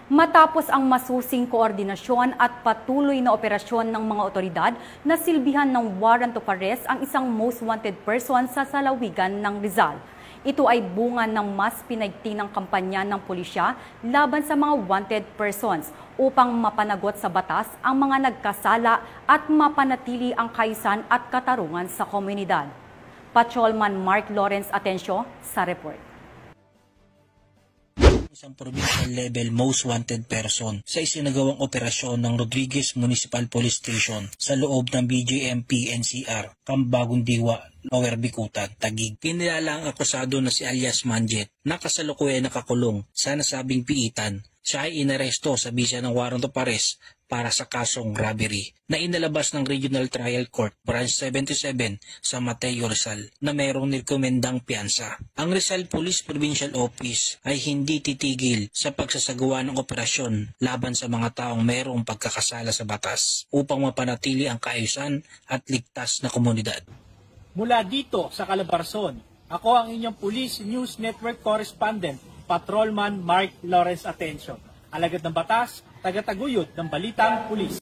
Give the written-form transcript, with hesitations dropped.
Matapos ang masusing koordinasyon at patuloy na operasyon ng mga otoridad, nasilbihan ng warrant of arrest ang isang most wanted person sa Salawigan ng Rizal. Ito ay bunga ng mas pinaigtinang kampanya ng pulisya laban sa mga wanted persons upang mapanagot sa batas ang mga nagkasala at mapanatili ang kaayusan at katarungan sa komunidad. Patrolman Mark Lawrence Atencio sa report. Isang provincial level most wanted person sa isinagawang operasyon ng Rodriguez Municipal Police Station sa loob ng BJMP NCR, Cambagong Diwa, Lower Bicutan, Taguig. Kinilala ang akusado na si alias Manjet na kasalukuyan nakakulong sa nasabing piitan. Siya ay inaresto sa bisa ng warrant of arrest para sa kasong robbery na inalabas ng Regional Trial Court Branch 77 sa Mateo, Rizal na mayroong nirekomendang piyansa. Ang Rizal Police Provincial Office ay hindi titigil sa pagsasagawa ng operasyon laban sa mga taong mayroong pagkakasala sa batas upang mapanatili ang kaayusan at ligtas na komunidad. Mula dito sa Calabarzon, ako ang inyong Police News Network Correspondent, Patrolman Mark Lawrence Atencio. Alagad ng batas, tagataguyod ng Balitang Pulis.